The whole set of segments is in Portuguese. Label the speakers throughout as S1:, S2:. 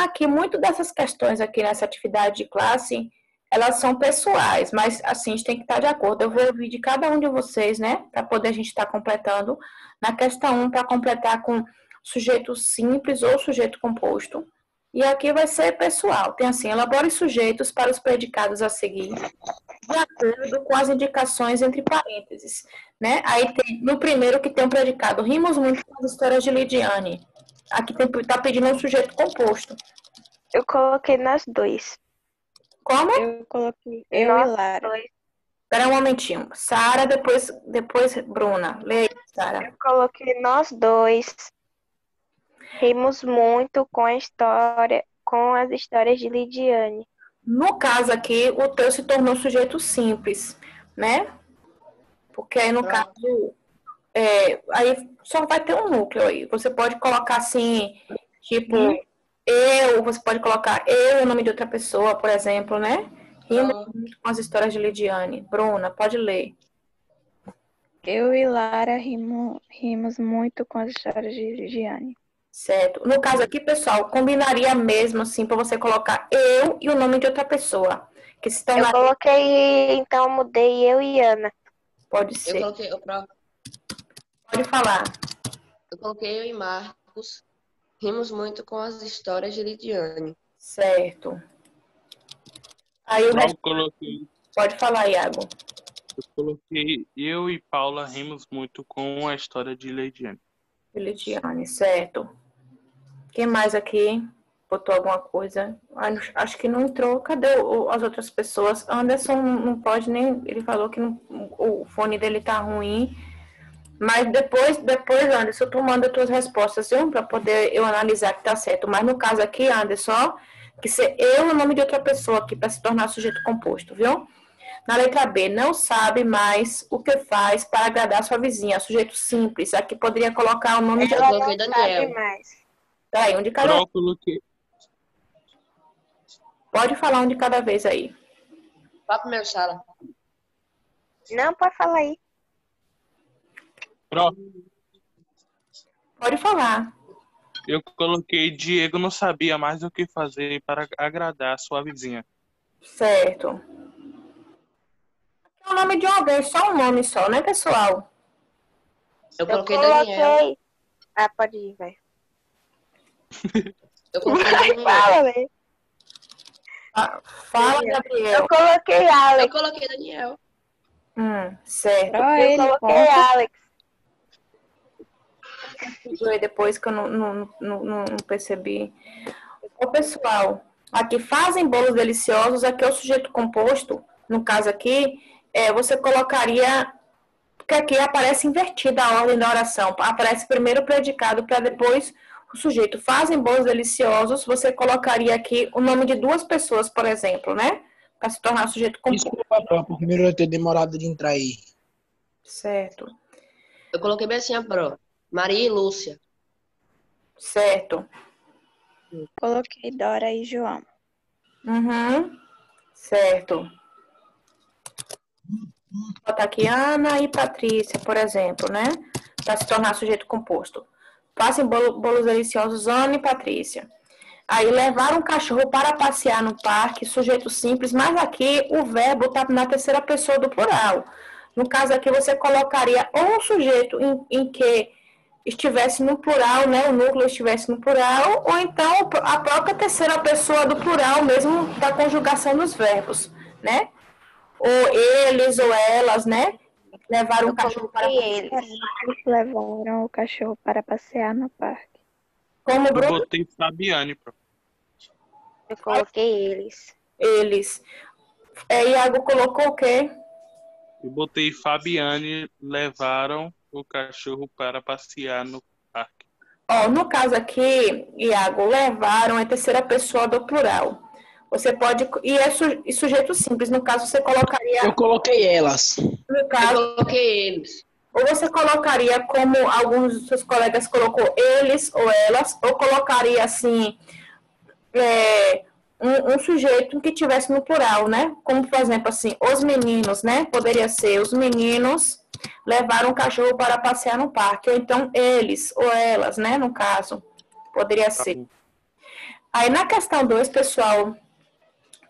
S1: aqui, muito dessas questões aqui nessa atividade de classe, elas são pessoais, mas assim, a gente tem que estar de acordo. Eu vou ouvir de cada um de vocês, né, para poder a gente estar completando. Na questão 1, para completar com sujeito simples ou sujeito composto. E aqui vai ser pessoal. Tem assim, elabore sujeitos para os predicados a seguir, de acordo com as indicações entre parênteses, né? Aí tem, no primeiro que tem um predicado, rimos muito com as histórias de Lidiane. Aqui tá pedindo um sujeito composto.
S2: Eu coloquei nós dois.
S1: Como?
S3: Eu coloquei eu e Lara.
S1: Espera um momentinho. Sara, depois Bruna. Lê aí, Sara.
S2: Eu coloquei nós dois. Rimos muito com as histórias de Lidiane.
S1: No caso aqui, o teu se tornou sujeito simples, né? Porque aí no caso, aí só vai ter um núcleo aí. Você pode colocar assim, tipo, você pode colocar eu, o nome de outra pessoa, por exemplo, né? Rimos muito com as histórias de Lidiane. Bruna, pode ler.
S3: Eu e Lara rimos muito com as histórias de Lidiane.
S1: Certo. No caso aqui, pessoal, combinaria mesmo, assim, para você colocar eu e o nome de outra pessoa. Que estão
S2: Eu coloquei, então mudei eu e Ana.
S1: Pode ser. Pode falar.
S4: Eu coloquei eu e Marcos. Rimos muito com as histórias de Lidiane.
S1: Certo. Aí
S5: eu coloquei.
S1: Pode falar, Iago.
S5: Eu coloquei eu e Paula rimos muito com a história de Lidiane.
S1: Lidiane, certo. Quem mais aqui botou alguma coisa? Acho que não entrou. Cadê as outras pessoas? Anderson não pode nem... Ele falou que o fone dele tá ruim. Mas depois Anderson, tu manda tuas respostas, viu? Para poder eu analisar que tá certo. Mas no caso aqui, Anderson, que ser eu o nome de outra pessoa aqui para se tornar sujeito composto, viu? Na letra B, não sabe mais o que faz para agradar sua vizinha. Sujeito simples. Aqui poderia colocar o nome de...
S4: Eu coloquei Daniel.
S1: Peraí, um de cada vez.
S5: Coloquei.
S1: Pode falar um de cada vez aí.
S4: Fala primeiro, Sara.
S2: Não, pode falar aí.
S1: Pode falar.
S5: Eu coloquei Diego não sabia mais o que fazer para agradar a sua vizinha.
S1: Certo. É o nome de uma vez, só um nome só, né, pessoal?
S4: Eu coloquei Daniel.
S2: Ah, pode ir, velho.
S4: Eu coloquei Daniel.
S1: Fala, Gabriel.
S2: Eu coloquei Alex.
S4: Eu coloquei Daniel.
S1: Certo.
S2: Eu coloquei Alex.
S1: Depois que eu não percebi. Ô, pessoal, aqui fazem bolos deliciosos, aqui é o sujeito composto, no caso aqui, você colocaria, porque aqui aparece invertida a ordem da oração, aparece primeiro o predicado para depois o sujeito. Fazem bolos deliciosos, você colocaria aqui o nome de duas pessoas, por exemplo, né? Para se tornar sujeito composto.
S6: Desculpa, por primeiro eu ter demorado de entrar aí.
S1: Certo.
S4: Eu coloquei bem assim, Pro. Maria e Lúcia.
S1: Certo.
S3: Coloquei Dora e João.
S1: Certo. Botar aqui Ana e Patrícia, por exemplo, né? Para se tornar sujeito composto. Passem bolos deliciosos, Ana e Patrícia. Aí, levar um cachorro para passear no parque, sujeito simples, mas aqui o verbo está na terceira pessoa do plural. No caso aqui, você colocaria ou um sujeito em que estivesse no plural, né? O núcleo estivesse no plural, ou então a própria terceira pessoa do plural mesmo da conjugação dos verbos, né? Ou eles ou elas, né? Levaram o cachorro para
S2: eles.
S3: Levaram o cachorro para passear no parque.
S1: Como,
S5: Eu
S1: Bruno?
S5: botei Fabiane, Pro.
S2: Eu coloquei eles.
S1: Eles. Iago colocou o quê?
S5: Eu botei Fabiane levaram o cachorro para passear no parque.
S1: No caso aqui, Iago, levaram é terceira pessoa do plural. Você pode... E sujeito simples, no caso, você colocaria...
S6: Eu coloquei elas.
S1: No caso,
S4: Eu coloquei eles.
S1: ou você colocaria como alguns dos seus colegas colocou eles ou elas, ou colocaria assim... um sujeito que tivesse no plural, né? Como, por exemplo, assim, os meninos, né? Poderia ser os meninos levaram o cachorro para passear no parque. Ou então, eles ou elas, né? No caso, poderia ser. Aí na questão 2, pessoal,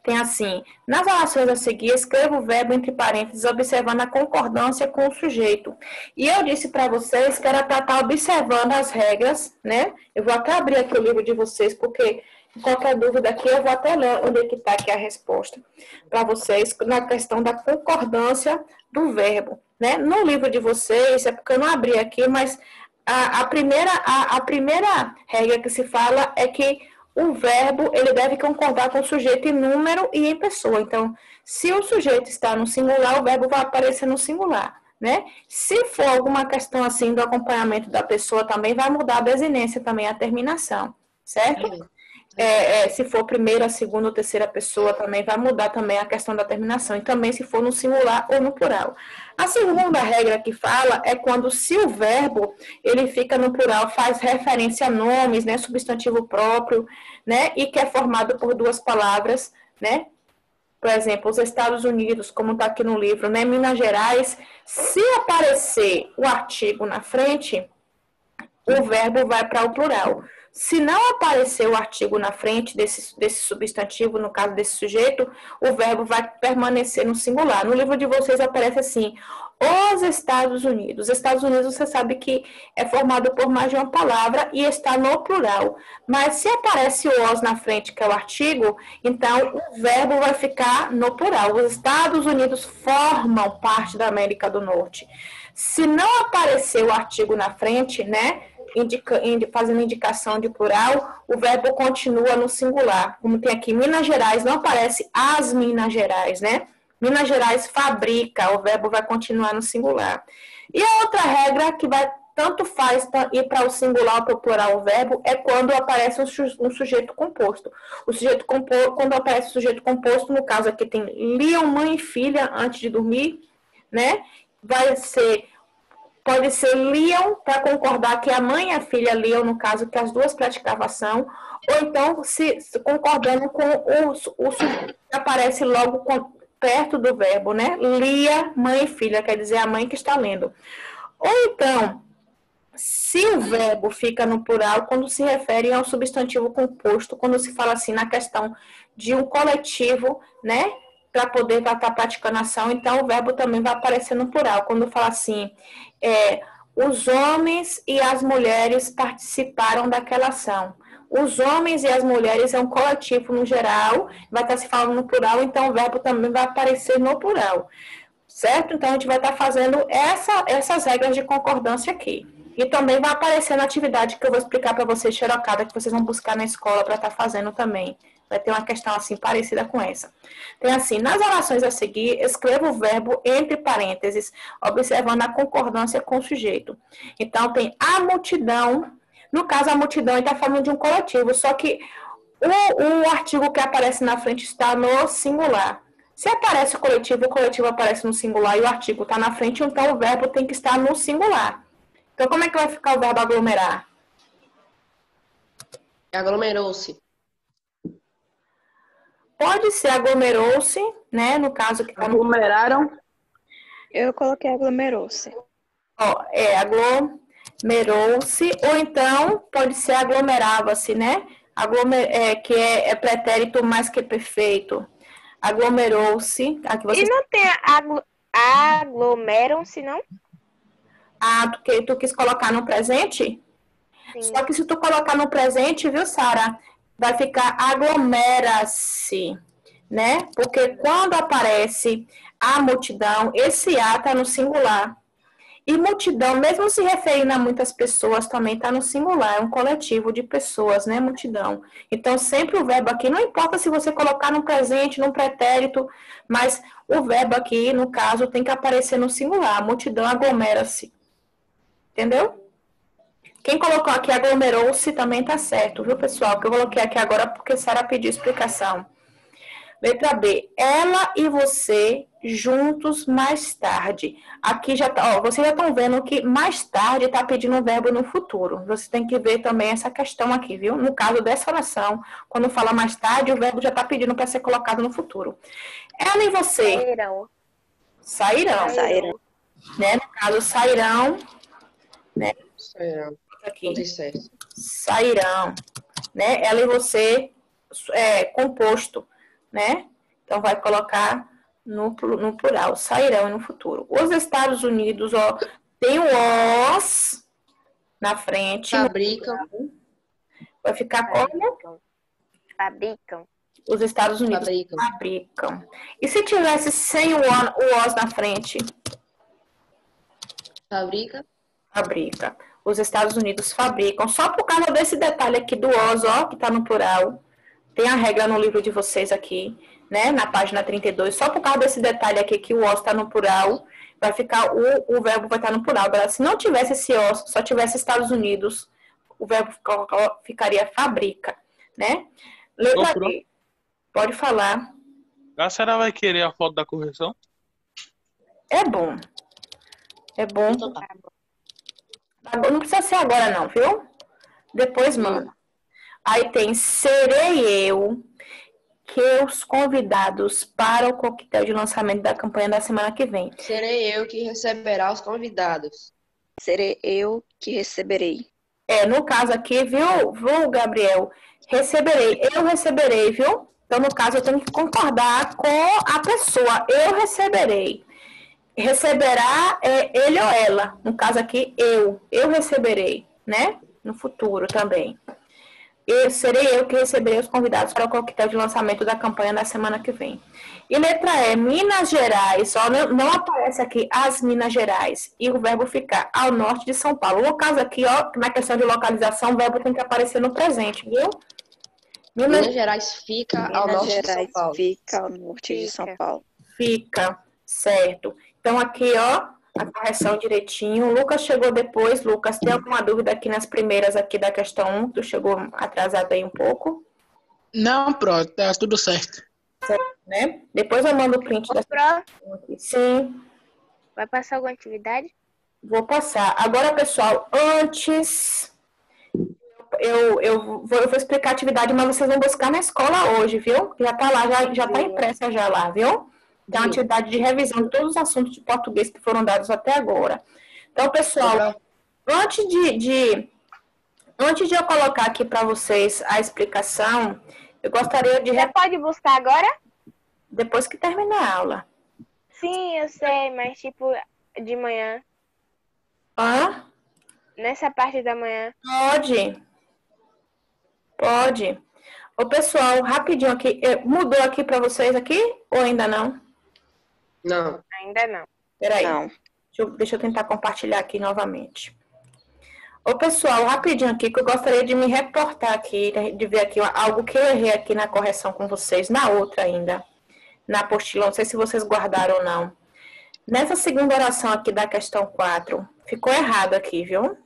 S1: tem assim, nas orações a seguir, escreva o verbo entre parênteses, observando a concordância com o sujeito. E eu disse para vocês que era para estar observando as regras, né? Eu vou até abrir aqui o livro de vocês, porque qualquer dúvida aqui, eu vou até ler onde é que está aqui a resposta para vocês, na questão da concordância do verbo, né? No livro de vocês, é porque eu não abri aqui, mas a primeira regra que se fala é que o verbo, ele deve concordar com o sujeito em número e em pessoa. Então, se o sujeito está no singular, o verbo vai aparecer no singular, né? Se for alguma questão assim do acompanhamento da pessoa, também vai mudar a desinência, também a terminação, certo? Se for primeira, segunda ou terceira pessoa, também vai mudar também a questão da terminação. E também se for no singular ou no plural. A segunda regra que fala é quando se o verbo, ele fica no plural, faz referência a nomes, né, substantivo próprio, né, e que é formado por duas palavras, né? Por exemplo, os Estados Unidos, como está aqui no livro, né, Minas Gerais, se aparecer o artigo na frente, o verbo vai para o plural. Se não aparecer o artigo na frente desse substantivo, no caso desse sujeito, o verbo vai permanecer no singular. No livro de vocês aparece assim, os Estados Unidos. Os Estados Unidos, você sabe que é formado por mais de uma palavra e está no plural. Mas se aparece o os na frente, que é o artigo, então o verbo vai ficar no plural. Os Estados Unidos formam parte da América do Norte. Se não aparecer o artigo na frente, né, fazendo indicação de plural, o verbo continua no singular. Como tem aqui, Minas Gerais, não aparece as Minas Gerais, né? Minas Gerais fabrica, o verbo vai continuar no singular. E a outra regra que vai tanto faz ir para o singular ou para o plural o verbo é quando aparece um sujeito composto. O sujeito composto, quando aparece o sujeito composto, no caso aqui tem liam mãe e filha antes de dormir, né? Pode ser liam, para concordar que a mãe e a filha liam, no caso que as duas praticavam ação, ou então se concordando com o sujeito que aparece logo perto do verbo, né? Lia, mãe e filha, quer dizer a mãe que está lendo. Ou então, se o verbo fica no plural, quando se refere ao substantivo composto, quando se fala assim na questão de um coletivo, né? Para poder estar praticando ação, então o verbo também vai aparecer no plural. Quando fala assim, os homens e as mulheres participaram daquela ação. Os homens e as mulheres é um coletivo no geral, vai estar se falando no plural, então o verbo também vai aparecer no plural. Certo? Então a gente vai estar fazendo essas regras de concordância aqui. E também vai aparecer na atividade que eu vou explicar para vocês, xerocada, que vocês vão buscar na escola para estar fazendo também. Vai ter uma questão assim parecida com essa. Tem assim, nas orações a seguir, escreva o verbo entre parênteses, observando a concordância com o sujeito. Então, tem a multidão. No caso, a multidão está falando de um coletivo, só que o artigo que aparece na frente está no singular. Se aparece o coletivo aparece no singular e o artigo está na frente, então o verbo tem que estar no singular. Então, como é que vai ficar o verbo aglomerar?
S4: Aglomerou-se.
S1: Pode ser aglomerou-se, né? No caso que está no...
S6: Aglomeraram.
S3: Eu coloquei aglomerou-se.
S1: Ó, aglomerou-se, ou então pode ser aglomerava-se, né? Que é pretérito mais que perfeito. Aglomerou-se. Aqui você...
S2: E não tem aglomeram-se, não?
S1: Ah, tu quis colocar no presente?
S2: Sim.
S1: Só que se tu colocar no presente, viu, Sara? Vai ficar aglomera-se, né? Porque quando aparece a multidão, esse A está no singular. E multidão, mesmo se referindo a muitas pessoas, também está no singular. É um coletivo de pessoas, né? Multidão. Então, sempre o verbo aqui, não importa se você colocar no presente, no pretérito, mas o verbo aqui, no caso, tem que aparecer no singular. A multidão aglomera-se. Entendeu? Quem colocou aqui aglomerou-se também está certo, viu, pessoal? Que eu coloquei aqui agora porque Sara pediu explicação. Letra B. Ela e você juntos mais tarde. Aqui já tá, vocês já estão vendo que mais tarde está pedindo um verbo no futuro. Você tem que ver também essa questão aqui, viu? No caso dessa oração, quando fala mais tarde, o verbo já está pedindo para ser colocado no futuro. Ela e você sairão. Né? No caso, sairão, né?
S4: Sairão.
S1: Aqui.
S4: Certo.
S1: Sairão. né? Ela e você composto, né? Então, vai colocar no plural, sairão no futuro. Os Estados Unidos, ó, tem o os na frente.
S4: Fabricam.
S1: Vai ficar como?
S2: Fabricam.
S1: Os Estados Unidos fabricam. E se tivesse sem o os na frente? Fabrica. Os Estados Unidos fabricam. Só por causa desse detalhe aqui do os, ó, que tá no plural. Tem a regra no livro de vocês aqui, né? Na página 32. Só por causa desse detalhe aqui que o os tá no plural, vai ficar, o verbo vai estar no plural. Agora, se não tivesse esse os, só tivesse Estados Unidos, o verbo ficaria fabrica, né? Letra B. Pode falar.
S5: A senhora vai querer a foto da correção?
S1: É bom. É bom. Não precisa ser agora não, viu? Depois manda. Aí tem serei eu que os convidados para o coquetel de lançamento da campanha da semana que vem.
S4: Serei eu que receberá os convidados.
S3: Serei eu que receberei.
S1: No caso aqui, viu, Gabriel? Receberei. Eu receberei, viu? Então, no caso, eu tenho que concordar com a pessoa. Eu receberei. Receberá ele ou ela. No caso aqui, eu. Eu receberei, né? No futuro também. Serei eu que receberei os convidados para o coquetel de lançamento da campanha da semana que vem. E letra E, Minas Gerais. Ó, não aparece aqui as Minas Gerais. E o verbo ficar ao norte de São Paulo. No caso aqui, ó, na questão de localização, o verbo tem que aparecer no presente, viu?
S4: Minas Gerais fica ao norte de São Paulo.
S3: Fica ao norte de São Paulo.
S1: Fica, certo. Então, aqui, ó, a correção direitinho. O Lucas chegou depois. Lucas, tem alguma dúvida aqui nas primeiras aqui da questão 1? Tu chegou atrasado aí um pouco?
S6: Não, pronto, tá tudo certo.
S1: Certo, né? Depois eu mando o print dessa questão aqui. Sim,
S2: Vai passar alguma atividade?
S1: vou passar. Agora, pessoal, antes... Eu vou explicar a atividade, mas vocês vão buscar na escola hoje, viu? Já tá lá, já tá impressa já lá, viu? Tem uma atividade de revisão de todos os assuntos de português que foram dados até agora. Então, pessoal, antes de eu colocar aqui para vocês a explicação, eu gostaria de...
S2: Você pode buscar agora?
S1: Depois que terminar a aula.
S2: Sim, eu sei, mas tipo, de manhã.
S1: Hã?
S2: Nessa parte da manhã.
S1: Pode. Ô, pessoal, rapidinho aqui. Mudou aqui para vocês aqui ou ainda não?
S4: Não.
S2: Ainda não.
S1: Peraí.
S3: Não.
S1: Deixa eu tentar compartilhar aqui novamente. Ô, pessoal, rapidinho aqui, que eu gostaria de me reportar aqui, de ver aqui algo que eu errei aqui na correção com vocês, na outra ainda, na apostila, não sei se vocês guardaram ou não. Nessa segunda oração aqui da questão 4, ficou errado aqui, viu?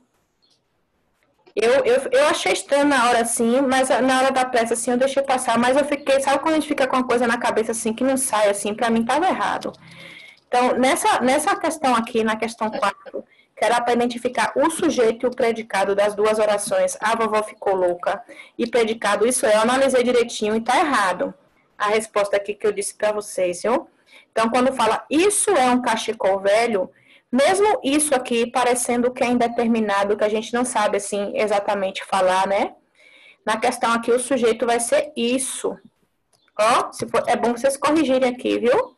S1: Eu achei estranho na hora assim, mas na hora da pressa assim eu deixei passar, mas eu fiquei, sabe quando a gente fica com uma coisa na cabeça assim que não sai assim, pra mim tava errado. Então, nessa questão aqui, na questão 4, que era para identificar o sujeito e o predicado das duas orações, a vovó ficou louca, e predicado, isso eu analisei direitinho e tá errado. A resposta aqui que eu disse para vocês, viu? Então, quando fala, isso é um cachecol velho, mesmo isso aqui parecendo que é indeterminado, que a gente não sabe, assim, exatamente falar, né? Na questão aqui, o sujeito vai ser isso. Ó, é bom vocês corrigirem aqui, viu?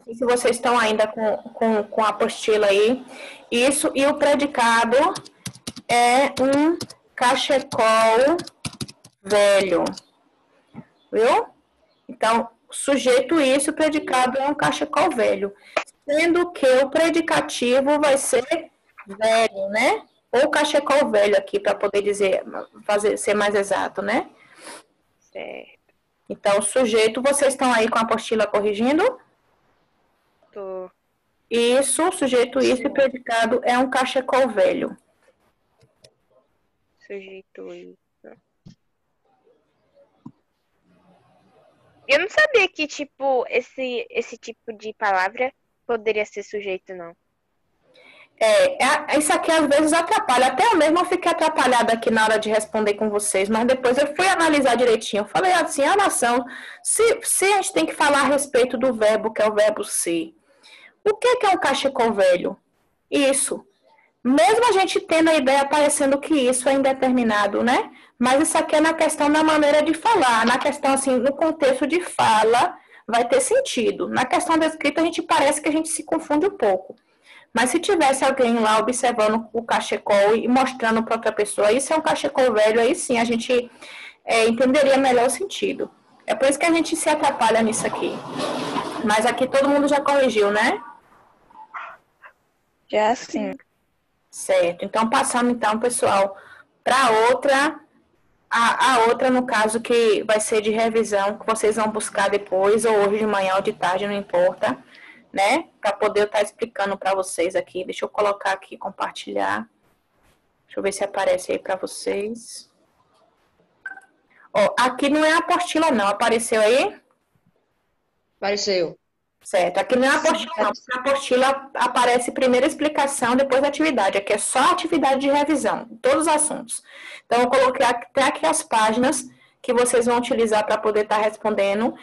S1: E se vocês estão ainda com a apostila aí, isso, e o predicado é um cachecol velho, viu? Então, sujeito isso, o predicado é um cachecol velho, sendo que o predicativo vai ser velho, né? Ou cachecol velho aqui, para poder dizer, ser mais exato, né?
S2: Certo.
S1: Então, o sujeito, vocês estão aí com a apostila corrigindo?
S2: Tô.
S1: Isso, sujeito isso e predicado é um cachecol velho.
S2: Sujeito isso. Eu não sabia que, tipo, esse tipo de palavra poderia ser sujeito, não.
S1: Isso aqui às vezes atrapalha. Até eu mesma fiquei atrapalhada aqui na hora de responder com vocês, mas depois eu fui analisar direitinho. Eu falei assim, a nação, se a gente tem que falar a respeito do verbo, que é o verbo ser, o que é um cachecol velho? Isso. Mesmo a gente tendo a ideia parecendo que isso é indeterminado, né? Mas isso aqui é na questão da maneira de falar. Na questão, assim, no contexto de fala, vai ter sentido. Na questão da escrita, a gente parece que a gente se confunde um pouco. Mas se tivesse alguém lá observando o cachecol e mostrando para outra pessoa, isso é um cachecol velho, aí sim a gente entenderia melhor o sentido. É por isso que a gente se atrapalha nisso aqui. Mas aqui todo mundo já corrigiu, né?
S3: Já sim.
S1: Certo. Então, passando então, pessoal, para outra, a outra, no caso, que vai ser de revisão, que vocês vão buscar depois, ou hoje de manhã ou de tarde, não importa, né? Para poder estar explicando para vocês aqui. Deixa eu colocar aqui, compartilhar. Deixa eu ver se aparece aí para vocês. Ó, aqui não é a apostila, não. Apareceu aí?
S4: Apareceu.
S1: Certo. Aqui não é a apostila, não. Na apostila aparece primeiro a explicação, depois a atividade. Aqui é só a atividade de revisão, todos os assuntos. Então, eu coloquei até aqui as páginas que vocês vão utilizar para poder estar respondendo.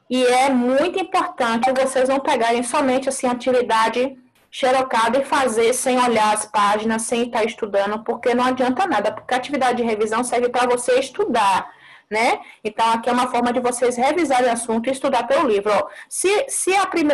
S1: E é muito importante vocês não pegarem somente assim, a atividade xerocada e fazer sem olhar as páginas, sem estar estudando, porque não adianta nada, porque a atividade de revisão serve para você estudar, né? Então, aqui é uma forma de vocês revisarem o assunto e estudar pelo livro. Ó, se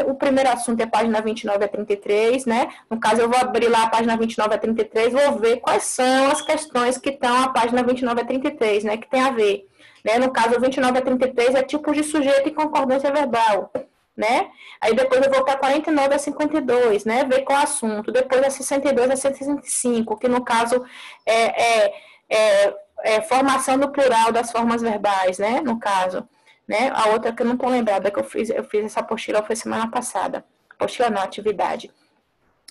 S1: o primeiro assunto é página 29 a 33, né? No caso, eu vou abrir lá a página 29 a 33, vou ver quais são as questões que estão na página 29 a 33, né? Que tem a ver. Né? No caso, 29 a 33 é tipo de sujeito e concordância verbal, né? Aí depois eu vou para 49 a 52, né? Ver qual é o assunto. Depois a 62 a 165, que no caso é formação do plural das formas verbais, né? No caso, né? A outra que eu não estou lembrada que eu fiz essa apostila foi semana passada. Apostila não, atividade.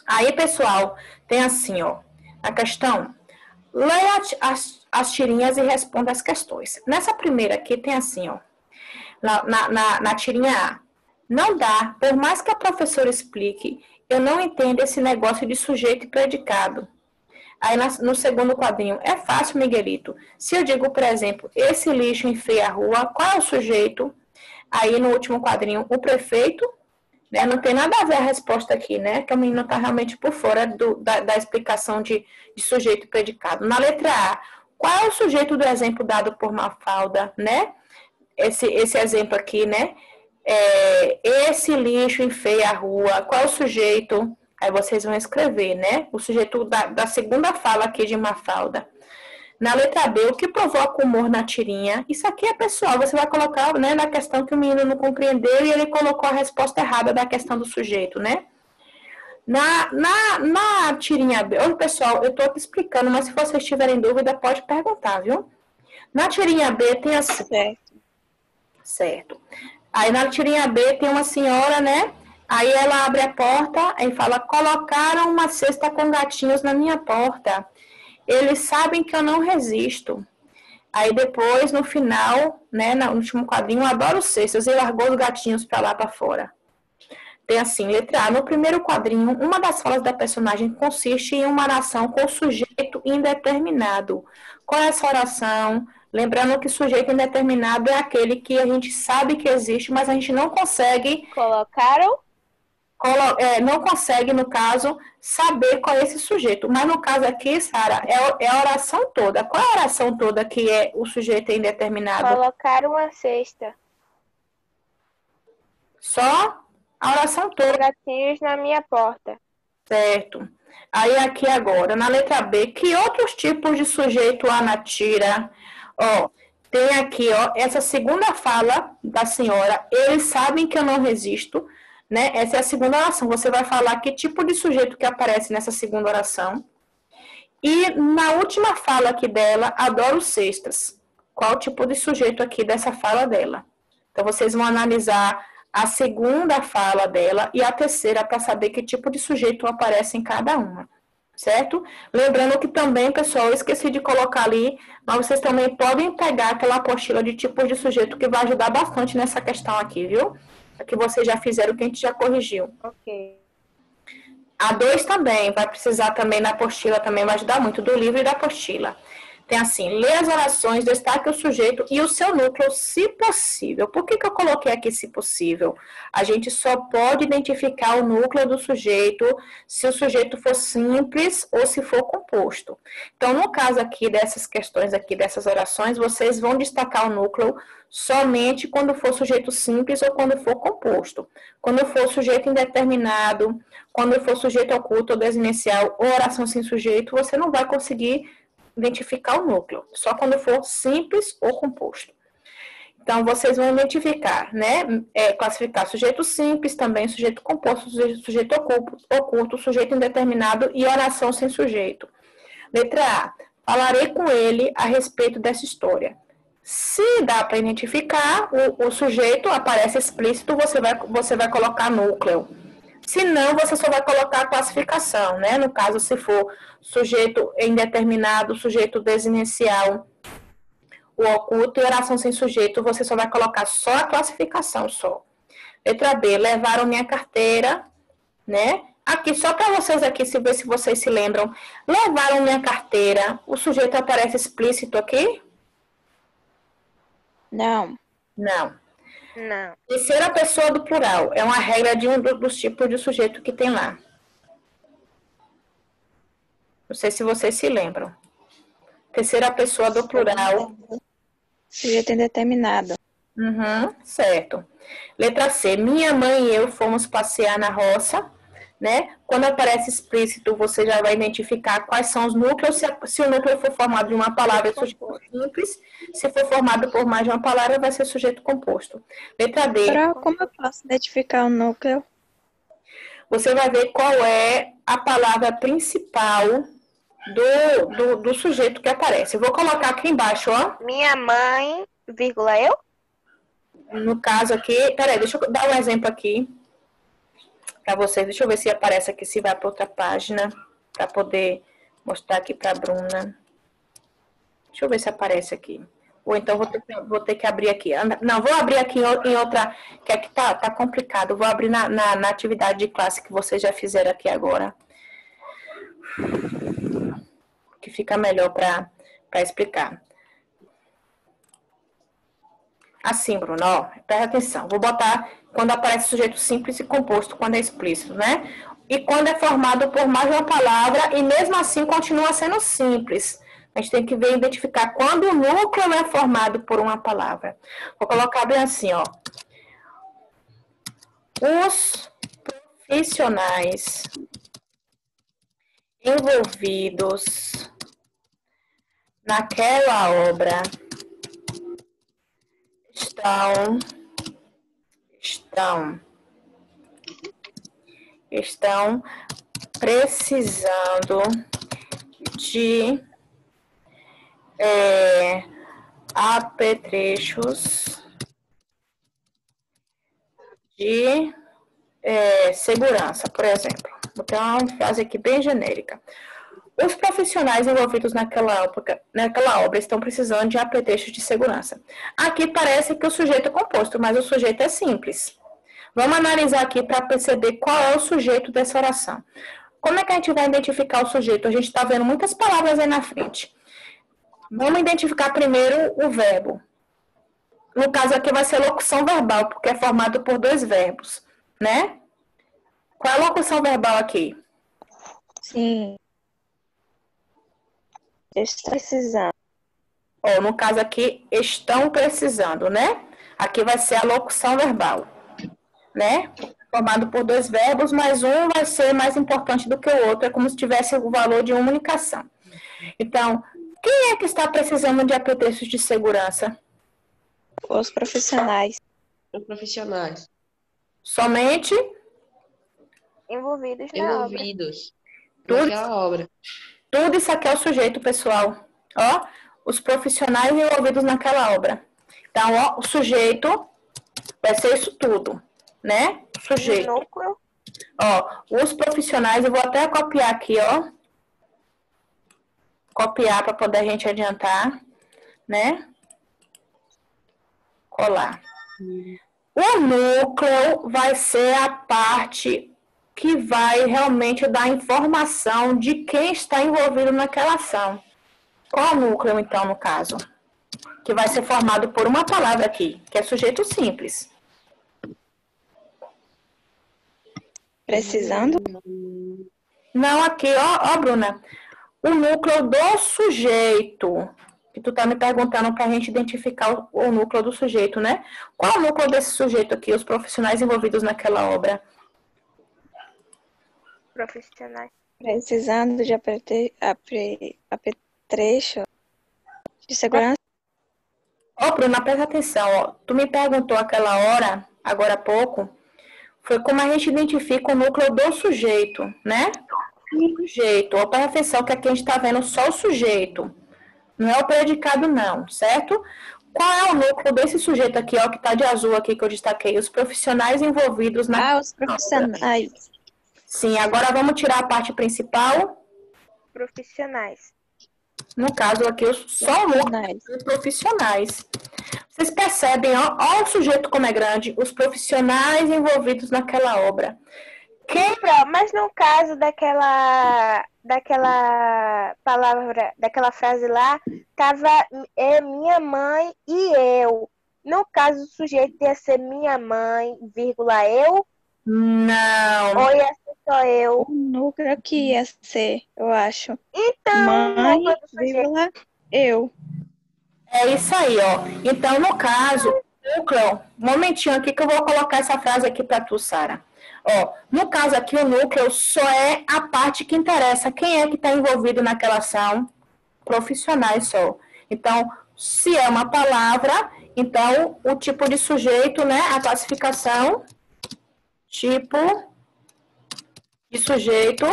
S1: Aí, pessoal, tem assim, ó, a questão. Leia as tirinhas e responda as questões. Nessa primeira aqui tem assim, ó, na tirinha A. Não dá, por mais que a professora explique, eu não entendo esse negócio de sujeito e predicado. Aí no segundo quadrinho, é fácil, Miguelito. Se eu digo, por exemplo, esse lixo enfeia a rua, qual é o sujeito? Aí no último quadrinho, o prefeito, né? Não tem nada a ver a resposta aqui, né? Que o menino está realmente por fora da explicação de sujeito e predicado. Na letra A, qual é o sujeito do exemplo dado por Mafalda, né? Esse exemplo aqui, né? Esse lixo enfeia a rua, qual é o sujeito? Aí vocês vão escrever, né? O sujeito da segunda fala aqui de Mafalda. Na letra B, o que provoca humor na tirinha? Isso aqui é pessoal, você vai colocar, né, na questão que o menino não compreendeu e ele colocou a resposta errada da questão do sujeito, né? Na tirinha B, olha pessoal, eu estou explicando, mas se vocês tiverem dúvida, pode perguntar, viu? Na tirinha B tem assim. Certo. Aí na tirinha B tem uma senhora, né? Aí ela abre a porta e fala, colocaram uma cesta com gatinhos na minha porta. Eles sabem que eu não resisto. Aí depois, no final, né, no último quadrinho, eu adoro cestas, e largou os gatinhos para lá para fora. Tem assim, letra A, no primeiro quadrinho, uma das falas da personagem consiste em uma oração com sujeito indeterminado. Qual é essa oração? Lembrando que sujeito indeterminado é aquele que a gente sabe que existe, mas a gente não consegue... não consegue, no caso, saber qual é esse sujeito. Mas no caso aqui, Sara, é a oração toda. Qual é a oração toda que é o sujeito indeterminado?
S2: Colocaram uma cesta.
S1: Só a oração toda.
S2: Gatinhos na minha porta.
S1: Certo. Aí aqui agora, na letra B, que outros tipos de sujeito há na tira? Ó, tem aqui, ó, essa segunda fala da senhora, eles sabem que eu não resisto, né? Essa é a segunda oração. Você vai falar que tipo de sujeito que aparece nessa segunda oração. E na última fala aqui dela, adoro cestas. Qual tipo de sujeito aqui dessa fala dela? Então, vocês vão analisar a segunda fala dela e a terceira para saber que tipo de sujeito aparece em cada uma. Certo? Lembrando que também, pessoal, eu esqueci de colocar ali, mas vocês também podem pegar aquela apostila de tipos de sujeito que vai ajudar bastante nessa questão aqui, viu? Que vocês já fizeram, que a gente já corrigiu.
S2: Ok.
S1: A 2 também, vai precisar também na apostila, também vai ajudar muito, do livro e da apostila. Tem assim, lê as orações, destaque o sujeito e o seu núcleo, se possível. Por que eu coloquei aqui se possível? A gente só pode identificar o núcleo do sujeito se o sujeito for simples ou se for composto. Então, no caso aqui dessas questões aqui, dessas orações, vocês vão destacar o núcleo somente quando for sujeito simples ou quando for composto. Quando for sujeito indeterminado, quando for sujeito oculto ou desinicial ou oração sem sujeito, você não vai conseguir identificar o núcleo, só quando for simples ou composto. Então, vocês vão identificar, né? Classificar sujeito simples, também sujeito composto, sujeito oculto, sujeito indeterminado e oração sem sujeito. Letra A. Falarei com ele a respeito dessa história. Se dá para identificar, o sujeito aparece explícito, você vai colocar núcleo. Se não, você só vai colocar a classificação, né? No caso, se for sujeito indeterminado, sujeito desinicial, o oculto e oração sem sujeito, você só vai colocar só a classificação, só. Letra B, levaram minha carteira, né? Aqui, só para vocês aqui, ver se vocês se lembram. Levaram minha carteira, o sujeito aparece explícito aqui?
S3: Não.
S1: Não.
S2: Não.
S1: Terceira pessoa do plural. É uma regra de um dos tipos de sujeito que tem lá. Não sei se vocês se lembram. Terceira pessoa do plural.
S3: Sujeito indeterminado.
S1: Certo. Letra C. Minha mãe e eu fomos passear na roça. Né? Quando aparece explícito, você já vai identificar quais são os núcleos. Se o núcleo for formado de uma palavra, é sujeito simples. Se for formado por mais de uma palavra, vai ser sujeito composto. Letra D.
S3: Como eu posso identificar o núcleo?
S1: Você vai ver qual é a palavra principal do sujeito que aparece. Eu vou colocar aqui embaixo, ó.
S2: Minha mãe, vírgula, eu?
S1: No caso aqui, peraí, deixa eu dar um exemplo aqui para vocês. Deixa eu ver se aparece aqui, se vai para outra página, para poder mostrar aqui para a Bruna. Deixa eu ver se aparece aqui. Ou então vou ter que abrir aqui. Não, vou abrir aqui em outra, que aqui tá complicado. Vou abrir na atividade de classe que vocês já fizeram aqui agora. Que fica melhor para explicar. Assim, Bruno, ó, presta atenção. Vou botar quando aparece sujeito simples e composto, quando é explícito, né? E quando é formado por mais de uma palavra, e mesmo assim continua sendo simples. A gente tem que ver e identificar quando o núcleo é formado por uma palavra. Vou colocar bem assim, ó. Os profissionais envolvidos naquela obra estão precisando de apetrechos de segurança, por exemplo. Vou ter uma frase aqui bem genérica. Os profissionais envolvidos naquela obra estão precisando de apetrechos de segurança. Aqui parece que o sujeito é composto, mas o sujeito é simples. Vamos analisar aqui para perceber qual é o sujeito dessa oração. Como é que a gente vai identificar o sujeito? A gente está vendo muitas palavras aí na frente. Vamos identificar primeiro o verbo. No caso aqui vai ser locução verbal, porque é formado por dois verbos, né? Qual é a locução verbal aqui?
S3: Sim. Estou precisando.
S1: Ó, no caso aqui, estão precisando, né? Aqui vai ser a locução verbal, né? Formado por dois verbos, mas um vai ser mais importante do que o outro. É como se tivesse o valor de uma comunicação. Então, quem é que está precisando de apetrechos de segurança?
S3: Os profissionais.
S4: Os profissionais.
S1: Somente
S2: Envolvidos na obra.
S4: Envolvidos
S1: Tudo.
S4: naquela obra.
S1: Tudo isso aqui é o sujeito, pessoal. Ó, os profissionais envolvidos naquela obra. Então, ó, o sujeito vai ser isso tudo, né? Sujeito.
S2: Núcleo.
S1: Ó, os profissionais, eu vou até copiar aqui, ó. Copiar para poder a gente adiantar, né? Colar. O núcleo vai ser a parte que vai realmente dar informação de quem está envolvido naquela ação. Qual o núcleo, então, no caso? Que vai ser formado por uma palavra aqui, que é sujeito simples.
S3: Precisando?
S1: Não, aqui, ó, Bruna. O núcleo do sujeito. Que tu tá me perguntando para a gente identificar o núcleo do sujeito, né? Qual é o núcleo desse sujeito aqui, os profissionais envolvidos naquela obra?
S2: Profissionais.
S3: Precisando de apetrecho de segurança?
S1: Ó, Bruna, presta atenção, ó. Tu me perguntou aquela hora, agora há pouco, foi como a gente identifica o núcleo do sujeito, né? Sujeito. Ó, presta atenção que aqui a gente está vendo só o sujeito. Não é o predicado, não, certo? Qual é o núcleo desse sujeito aqui, ó, que está de azul aqui, que eu destaquei? Os profissionais envolvidos na...
S3: Os profissionais.
S1: Sim, agora vamos tirar a parte principal.
S2: Profissionais.
S1: No caso aqui, só o núcleo dos profissionais. Vocês percebem, ó o sujeito como é grande, os profissionais envolvidos naquela obra.
S2: Mas no caso daquela palavra, daquela frase lá, tava minha mãe e eu. No caso, o sujeito ia ser minha mãe, vírgula, eu?
S1: Não.
S2: Ou ia ser só eu?
S3: O núcleo que ia ser, eu acho.
S2: Então,
S3: Mãe,
S2: o núcleo do sujeito.
S3: vírgula, eu.
S1: É isso aí, ó. Então, no caso, núcleo, um momentinho aqui que eu vou colocar essa frase aqui para tu, Sara. Ó, no caso aqui, o núcleo só é a parte que interessa. Quem é que está envolvido naquela ação? Profissionais só. Então, se é uma palavra, então o tipo de sujeito, né? A classificação, tipo de sujeito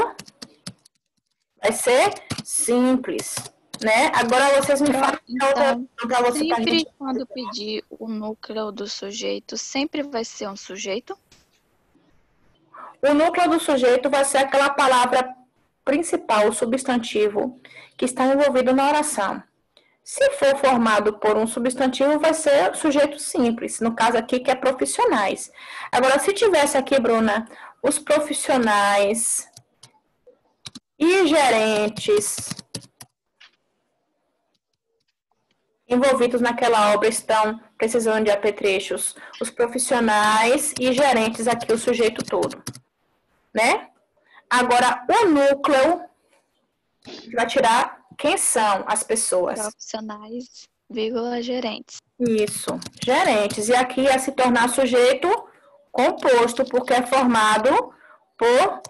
S1: vai ser simples, né? Agora vocês me falam
S3: Então,
S1: para você tá
S3: sempre quando pedir o núcleo do sujeito, sempre vai ser um sujeito?
S1: O núcleo do sujeito vai ser aquela palavra principal, o substantivo, que está envolvido na oração. Se for formado por um substantivo, vai ser sujeito simples, no caso aqui que é profissionais. Agora, se tivesse aqui, Bruna, os profissionais e gerentes envolvidos naquela obra estão precisando de apetrechos. Os profissionais e gerentes aqui, o sujeito todo. Né? Agora, o núcleo vai tirar quem são as pessoas.
S3: Profissionais, vírgula, gerentes.
S1: Isso, gerentes. E aqui é se tornar sujeito composto, porque é formado por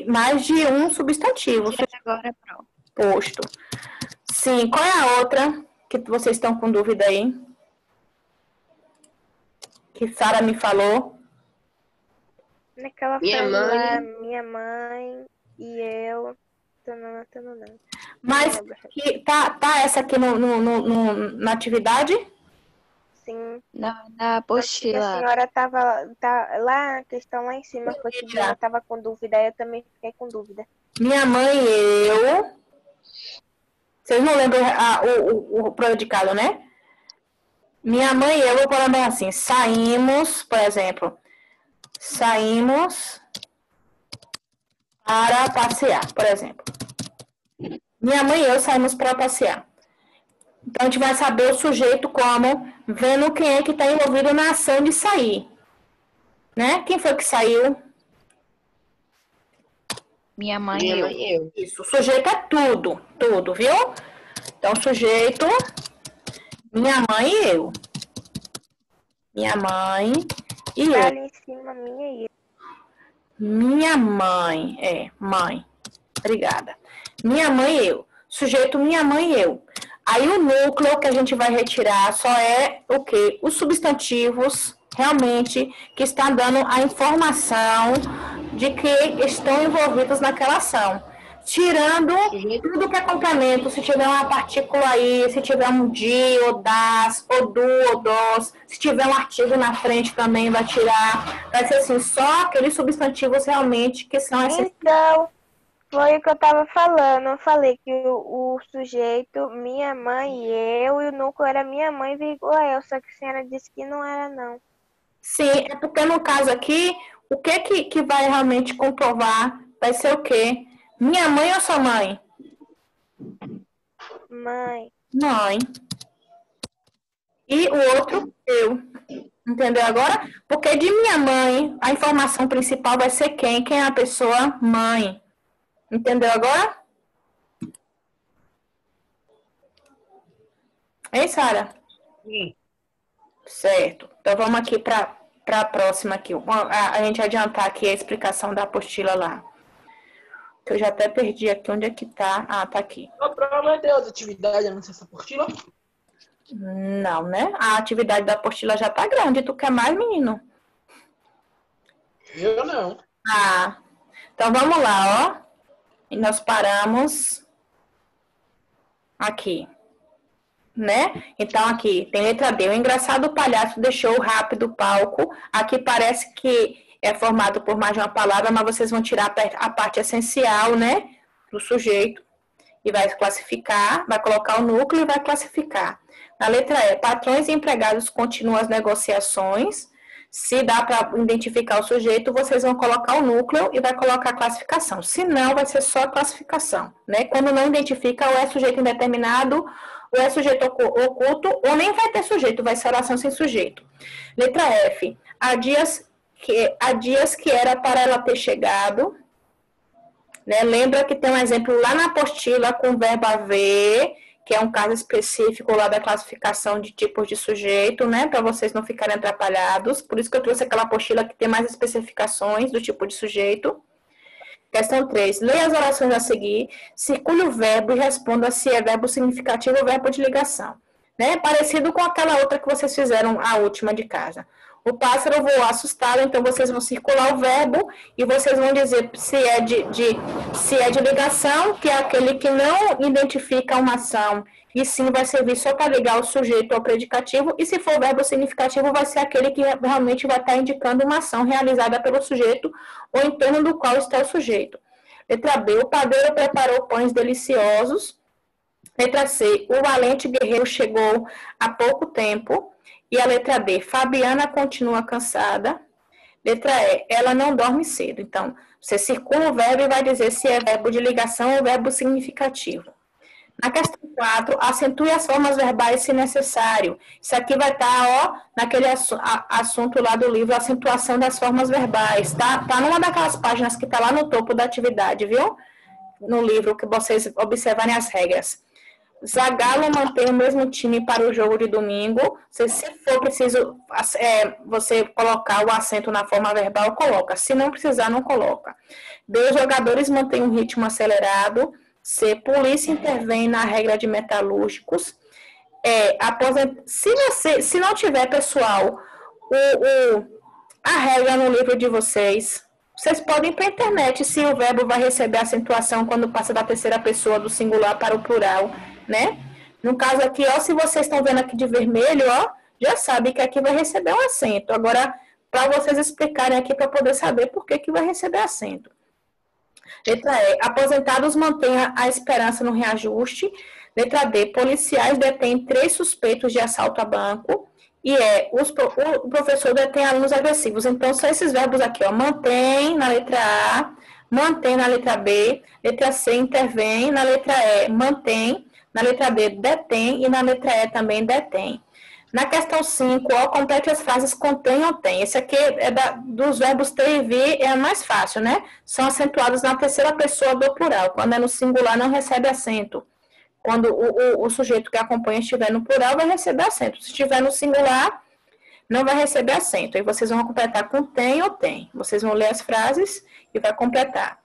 S1: mais de um substantivo.
S3: Agora pronto.
S1: Posto. Sim, qual é a outra que vocês estão com dúvida aí? Que Sara me falou.
S2: Naquela frase lá, minha mãe e eu. Tanana.
S1: Mas que, tá essa aqui na atividade?
S2: Sim.
S3: Na
S2: A
S3: apostila.
S2: senhora tava lá, a questão lá em cima, foi que ela tava com dúvida, aí eu também fiquei com dúvida.
S1: Minha mãe e eu. Vocês não lembram o predicado, né? Minha mãe e eu vou falar assim, saímos, por exemplo, saímos para passear, por exemplo. Minha mãe e eu saímos para passear. Então, a gente vai saber o sujeito como vendo quem é que está envolvido na ação de sair. Né? Quem foi que saiu?
S3: Minha mãe e eu.
S1: Isso, o sujeito é tudo, viu? Então, sujeito, minha mãe e eu. Minha mãe e eu.
S2: Ali em cima, minha e eu.
S1: Minha mãe, mãe. Obrigada. Minha mãe e eu. Sujeito, minha mãe e eu. Aí o núcleo que a gente vai retirar só é o quê? Os substantivos realmente que estão dando a informação de que estão envolvidos naquela ação. Tirando tudo que é complemento, se tiver uma partícula aí, se tiver um de, ou das, ou do, ou dos, se tiver um artigo na frente também vai tirar. Vai ser assim, só aqueles substantivos realmente que são essenciais.
S2: Então, foi o que eu tava falando. Eu falei que o sujeito, minha mãe e eu, e o núcleo era minha mãe, vírgula eu, só que a senhora disse que não era, não.
S1: Sim, é porque no caso aqui, o que vai realmente comprovar vai ser o quê? Minha mãe ou sua mãe?
S2: Mãe.
S1: Mãe. E o outro, eu. Entendeu agora? Porque de minha mãe, a informação principal vai ser quem? Quem é a pessoa? Mãe. Entendeu agora? Hein, Sara?
S6: Sim.
S1: Certo. Então vamos aqui para a próxima aqui. A gente adiantar aqui a explicação da apostila lá. Que eu já até perdi aqui. Onde é que tá? Ah, tá aqui.
S6: Provavelmente tem outra atividade, não sei essa apostila.
S1: Não, né? A atividade da apostila já tá grande. Tu quer mais, menino?
S6: Eu não.
S1: Ah, então vamos lá, ó. E nós paramos aqui, né? Então aqui tem letra D. O engraçado palhaço deixou rápido o palco. Aqui parece que é formado por mais de uma palavra, mas vocês vão tirar a parte essencial, né? Do sujeito e vai classificar, vai colocar o núcleo e vai classificar. Na letra E, patrões e empregados continuam as negociações. Se dá para identificar o sujeito, vocês vão colocar o núcleo e vai colocar a classificação. Se não, vai ser só a classificação, né? Quando não identifica, ou é sujeito indeterminado, ou é sujeito oculto, ou nem vai ter sujeito, vai ser oração sem sujeito. Letra F, há dias que era para ela ter chegado, né? Lembra que tem um exemplo lá na apostila com o verbo haver, que é um caso específico lá da classificação de tipos de sujeito, né, para vocês não ficarem atrapalhados. Por isso que eu trouxe aquela apostila que tem mais especificações do tipo de sujeito. Questão 3. Leia as orações a seguir, circule o verbo e responda se é verbo significativo ou verbo de ligação. Né? Parecido com aquela outra que vocês fizeram, a última de casa. O pássaro voou assustado, então vocês vão circular o verbo e vocês vão dizer se é de ligação, que é aquele que não identifica uma ação, e sim vai servir só para ligar o sujeito ao predicativo, e se for verbo significativo, vai ser aquele que realmente vai estar indicando uma ação realizada pelo sujeito ou em torno do qual está o sujeito. Letra B, o padeiro preparou pães deliciosos. Letra C, o valente guerreiro chegou há pouco tempo. E a letra D, Fabiana continua cansada. Letra E, ela não dorme cedo. Então, você circula o verbo e vai dizer se é verbo de ligação ou verbo significativo. Na questão 4, acentue as formas verbais se necessário. Isso aqui vai estar, ó, naquele assunto lá do livro, acentuação das formas verbais, tá? Tá numa daquelas páginas que tá lá no topo da atividade, viu? No livro, que vocês observarem as regras. Zagallo mantém o mesmo time para o jogo de domingo. Se for preciso você colocar o acento na forma verbal, coloca. Se não precisar, não coloca. B, os jogadores mantêm um ritmo acelerado. C, polícia intervém na regra de metalúrgicos. Se não tiver, pessoal, a regra no livro de vocês, vocês podem ir para a internet se o verbo vai receber acentuação quando passa da terceira pessoa do singular para o plural, né? No caso aqui, ó, se vocês estão vendo aqui de vermelho, ó, já sabe que aqui vai receber um acento. Agora, para vocês explicarem aqui para poder saber por que vai receber acento. Letra E, aposentados mantêm a esperança no reajuste. Letra D, policiais detêm 3 suspeitos de assalto a banco. E o professor detém alunos agressivos. Então, são esses verbos aqui, ó, mantém na letra A, mantém na letra B, letra C, intervém, na letra E, mantém, na letra D, detém, e na letra E também detém. Na questão 5, ó, complete as frases contém ou tem. Esse aqui dos verbos ter e vir é mais fácil, né? São acentuados na terceira pessoa do plural. Quando é no singular, não recebe acento. Quando o sujeito que acompanha estiver no plural, vai receber acento. Se estiver no singular, não vai receber acento. Aí vocês vão completar com tem ou tem. Vocês vão ler as frases e vai completar.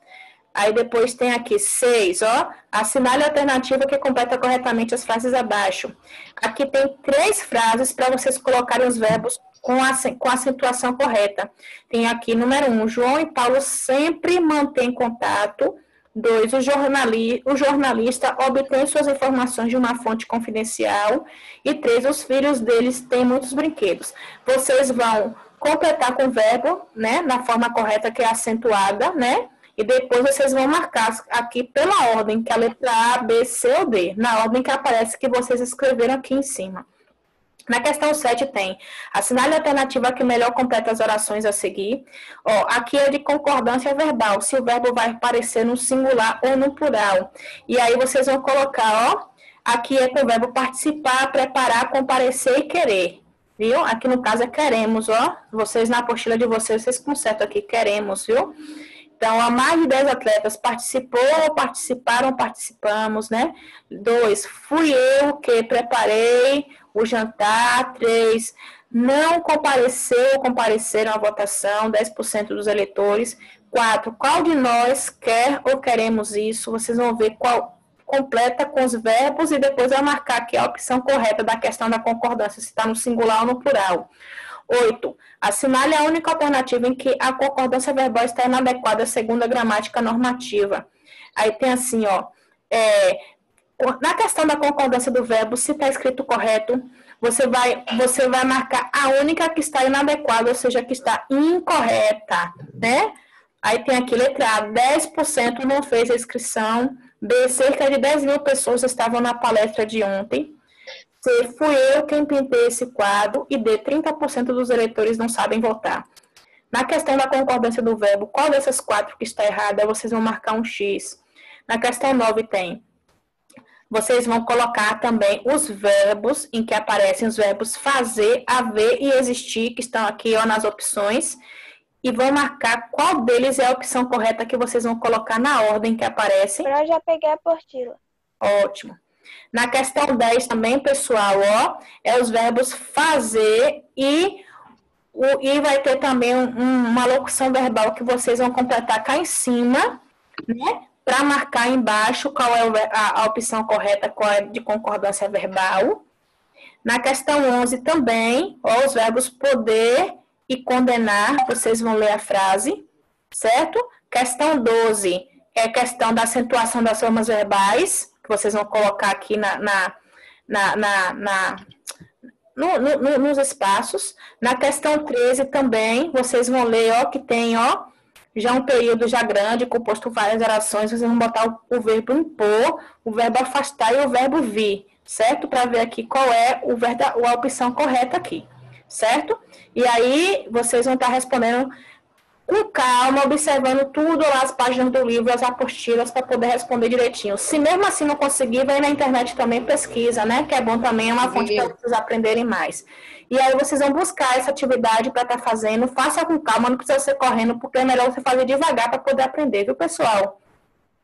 S1: Aí depois tem aqui 6, ó. Assinale a alternativa que completa corretamente as frases abaixo. Aqui tem 3 frases para vocês colocarem os verbos com a acentuação correta. Tem aqui, número 1, João e Paulo sempre mantêm contato. 2, o jornalista obtém suas informações de uma fonte confidencial. E 3, os filhos deles têm muitos brinquedos. Vocês vão completar com o verbo, né, na forma correta, que é acentuada, né? E depois vocês vão marcar aqui pela ordem, que é a letra A, B, C ou D, na ordem que aparece que vocês escreveram aqui em cima. Na questão 7 tem, assinale a alternativa que melhor completa as orações a seguir. Ó, aqui é de concordância verbal, se o verbo vai aparecer no singular ou no plural. E aí vocês vão colocar, ó, Aqui é com o verbo participar, preparar, comparecer e querer. Viu? Aqui no caso é queremos, ó. Vocês, na apostila de vocês, vocês consertam aqui, queremos, viu? Então, há mais de 10 atletas participou, participaram, participamos, né? 2, fui eu que preparei o jantar. 3, não compareceu, compareceram à votação, 10% dos eleitores. 4, qual de nós quer ou queremos isso? Vocês vão ver qual completa com os verbos e depois vai marcar aqui a opção correta da questão da concordância, se está no singular ou no plural. 8, assinale a única alternativa em que a concordância verbal está inadequada segundo a gramática normativa. Aí tem assim, ó, na questão da concordância do verbo, se está escrito correto, você vai marcar a única que está inadequada, ou seja, que está incorreta, né? Aí tem aqui letra A, 10% não fez a inscrição. B, cerca de 10 mil pessoas estavam na palestra de ontem. C, fui eu quem pintei esse quadro. E D, 30% dos eleitores não sabem votar. Na questão da concordância do verbo, qual dessas 4 que está errada, vocês vão marcar um X. Na questão 9 tem, vocês vão colocar também os verbos, em que aparecem os verbos fazer, haver e existir, que estão aqui ó, nas opções. E vão marcar qual deles é a opção correta que vocês vão colocar na ordem que aparece.
S2: Eu já peguei a apostila.
S1: Ótimo. Na questão 10 também, pessoal, ó, é os verbos fazer e vai ter também uma locução verbal que vocês vão completar cá em cima, né? Para marcar embaixo qual é a opção correta, qual é de concordância verbal. Na questão 11 também, ó, os verbos poder e condenar, vocês vão ler a frase, certo? Questão 12 é a questão da acentuação das formas verbais, que vocês vão colocar aqui nos espaços. Na questão 13 também, vocês vão ler, ó, que tem, ó, já um período já grande, composto várias orações, vocês vão botar o verbo impor, o verbo afastar e o verbo vir, certo? Para ver aqui qual é a opção correta aqui, certo? E aí, vocês vão estar respondendo com calma, observando tudo lá, as páginas do livro, as apostilas, para poder responder direitinho. Se mesmo assim não conseguir, vem na internet também, pesquisa, né? Que é bom também, é uma fonte para vocês aprenderem mais. E aí, vocês vão buscar essa atividade para estar fazendo. Faça com calma, não precisa ser correndo, porque é melhor você fazer devagar para poder aprender, viu, pessoal?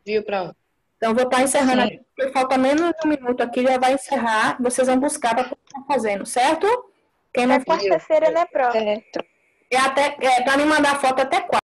S4: Viu, Pró?
S1: Então, vou estar encerrando aqui, porque falta menos de um minuto aqui, já vai encerrar. Vocês vão buscar para poder estar fazendo, certo? Quem não
S2: É quarta-feira, né, Pro?
S3: Certo.
S1: para me mandar foto até 4.